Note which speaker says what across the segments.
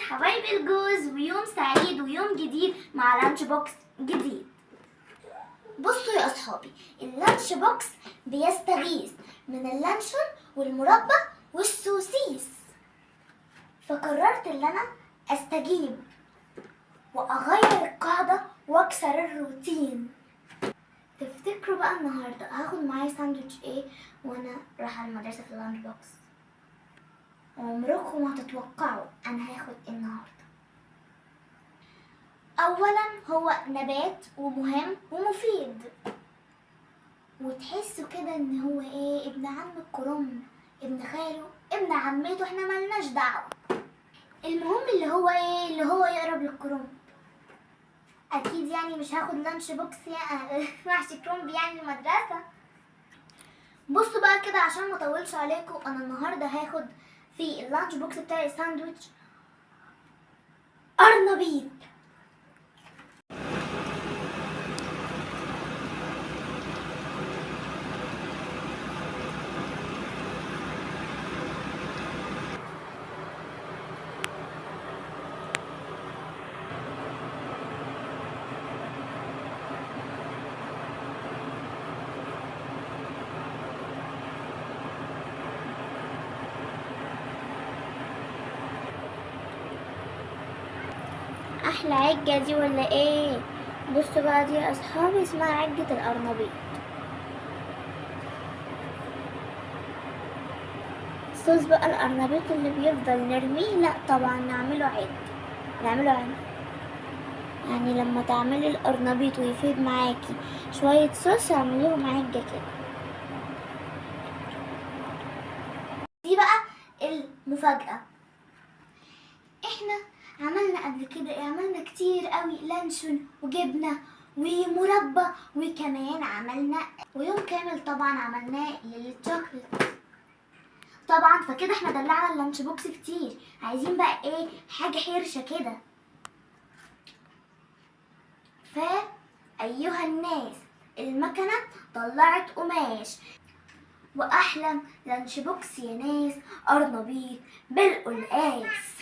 Speaker 1: حبايب الجوز، ويوم سعيد ويوم جديد مع لانش بوكس جديد. بصوا يا اصحابي، اللانش بوكس بيستغيث من اللانشون والمربى والسوسيس، فقررت ان انا استجيب واغير القاعدة واكسر الروتين. تفتكروا بقى النهارده هاخد معايا ساندوتش ايه وانا رايحه المدرسه في اللانش بوكس؟ عمركم ما هتتوقعوا انا هاخد ايه النهارده. اولا هو نبات ومهم ومفيد، وتحسوا كده ان هو ايه، ابن عم الكرنب، ابن خاله، ابن عمته، احنا ملناش دعوه. المهم اللي هو ايه، اللي هو يقرب للكرنب. اكيد يعني مش هاخد لانش بوكس يعني محشي كرنب يعني المدرسه. بصوا بقى كده عشان ما اطولش عليكم، انا النهارده هاخد في اللانش بوكس بتاعي ساندوتش ارنبيط. احلى عجة دي ولا ايه؟ بصوا بقى دي يا اصحابي اسمها عجة الارنبيط. صوص بقى الارنبيط اللي بيفضل نرميه، لا طبعا نعمله عجة. يعني لما تعملي القرنبيط ويفيد معاكي شوية صوص اعمليهم عجة كده. دي بقى المفاجأة، احنا عملنا قبل كده ايه، عملنا كتير قوي لانشون وجبنة ومربى، وكمان عملنا ويوم كامل طبعا عملناه للشوكليت طبعا. فكده احنا دلعنا اللانش بوكس كتير، عايزين بقى ايه، حاجة حرشة كده. أيها الناس، المكنة طلعت قماش، وأحلى لانش بوكس يا ناس أرنبيط بالقلقاس.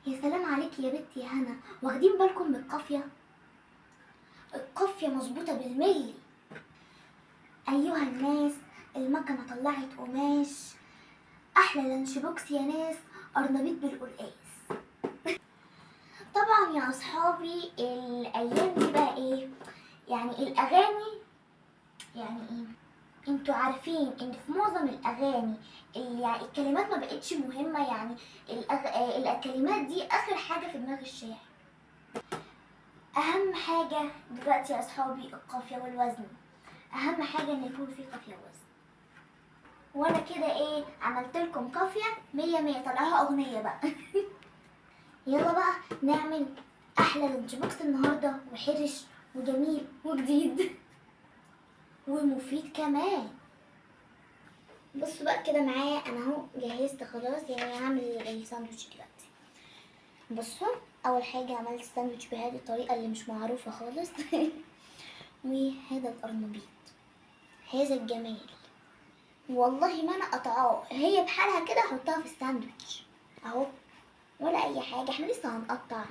Speaker 1: يا سلام عليك يا بنت يا هنا، واخدين بالكم من القافية؟ القافية مظبوطة بالملي. أيها الناس، المكنة طلعت قماش، أحلى لانش بوكس يا ناس أرنبيط بالقلقاس. طبعا يا أصحابي الأيام دي بقى إيه، يعني الأغاني يعني إيه، انتوا عارفين ان في معظم الاغاني يعني الكلمات ما بقتش مهمه، يعني الكلمات دي اخر حاجه في دماغ الشاعر. اهم حاجه دلوقتي يا اصحابي القافيه والوزن، اهم حاجه ان يكون في قافيه ووزن. وانا كده ايه، عملت لكم قافيه 100 طلعوها اغنيه بقى يلا بقى نعمل احلى لانش بوكس النهارده، وحرش وجميل وجديد ومفيد كمان. بصوا بقى كده معايا، انا اهو جهزت خلاص، يعني هعمل الساندوتش دلوقتي. بصوا، اول حاجه عملت الساندوتش بهذه الطريقه اللي مش معروفه خالص وهذا القرنبيط، هذا الجمال، والله ما انا قطعاه، هي بحالها كده احطها في الساندوتش اهو، ولا اي حاجه، احنا لسه هنقطع.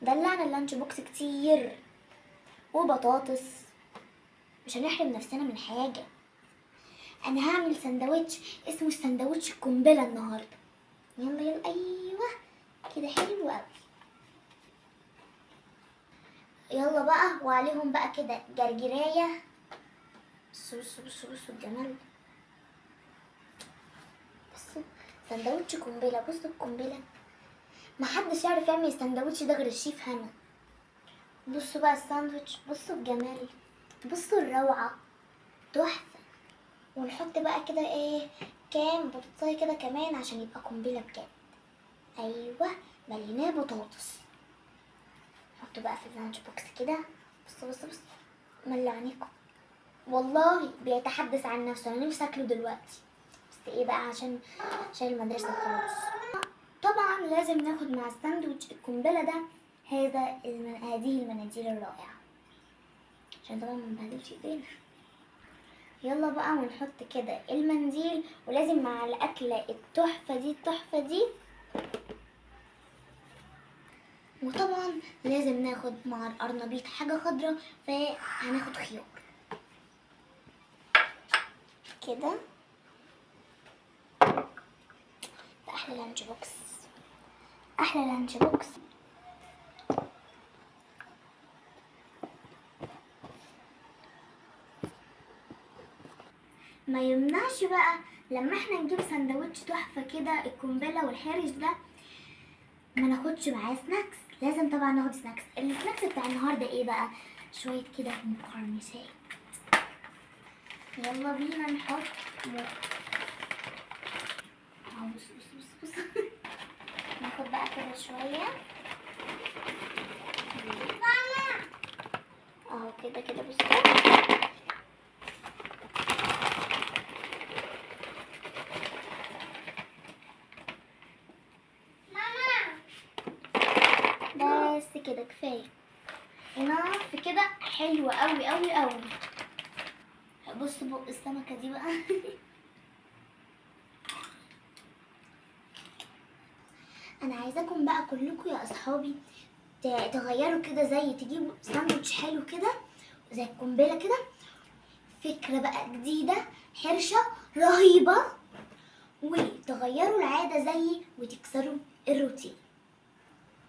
Speaker 1: دلعنا اللانش بوكس كتير وبطاطس، مش هنحرم نفسنا من حاجه. انا هعمل سندوتش اسمه السندوتش القنبله النهارده. يلا يلا، ايوه كده حلو قوي. يلا بقى، وعليهم بقى كده جرجرايه. بصوا الجمال، بصوا سندوتش قنبله، بصوا القنبله، محدش يعرف يعمل السندوتش ده غير الشيف هنا. بصوا بقى الساندوتش، بصوا الجمال، بصوا الروعه، تحفه. ونحط بقى كده ايه، كام بطاطسايه كده كمان عشان يبقى قنبله بجد. ايوه مليناه بطاطس. حطوا بقى في اللانش بوكس كده، بصوا ملي عينيكم، والله بيتحدث عن نفسه، انا نفسي اكله دلوقتي، بس ايه بقى عشان المدرسه خلاص. طبعا لازم ناخد مع الساندوتش القنبله ده هذه المناديل الرائعه، عشان طبعا ما نبهدلش ايدينا. يلا بقى ونحط كده المنديل، ولازم مع الاكله التحفه دي وطبعا لازم ناخد مع القرنبيط حاجة خضرا، فهناخد خيار كده. ده احلى لانش بوكس، احلى لانش بوكس. ما يمنعش بقى لما احنا نجيب سندوتش تحفة كده القنبلة والحرش ده ما ناخدش معاه سناكس. لازم طبعا ناخد سناكس. السناكس بتاع النهارده ايه بقى؟ شوية كده مقرمشات. يلا بينا نحط بص بص بص بص. ناخد بقى كده شوية اهو كده كده بص. بس كده كفايه انف كده. حلوه قوي قوي قوي. بص بق السمكه دي بقى. انا عايزاكم بقى كلكم يا اصحابي تغيروا كده، زي تجيبوا ساندوتش حلو كده زي القنبله كده، فكره بقى جديده حرشه رهيبه، وتغيروا العاده زيي وتكسروا الروتين.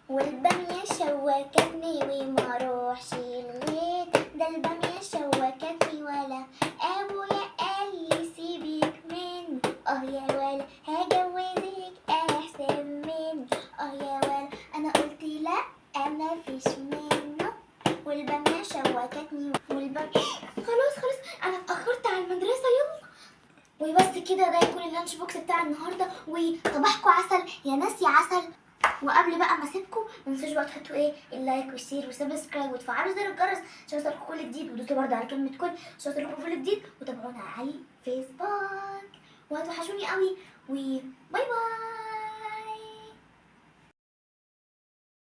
Speaker 1: والبامية شوكتني وما اروحش الغيط، ده البامية شوكتني ولا ابويا قال لي سيبك مني، يا ولا هجوزك احسن مني، يا ولا انا قلت لا انا فيش منه. والبامية شوكتني والبامية خلاص انا اتأخرت على المدرسة. يلا وبس كده، ده يكون اللانش بوكس بتاع النهارده، وصباحكم عسل يا ناس يا عسل. وقبل بقى ما اسيبكم ما تنسوش بقى تحطوا اللايك والشير والسبسكرايب وتفعلوا زر الجرس عشان يوصلكم كل جديد، ودوسوا برضه على كلمه كل عشان يوصلكم كل جديد، وتابعونا على الفيسبوك وهتوحشوني قوي، وباي باي.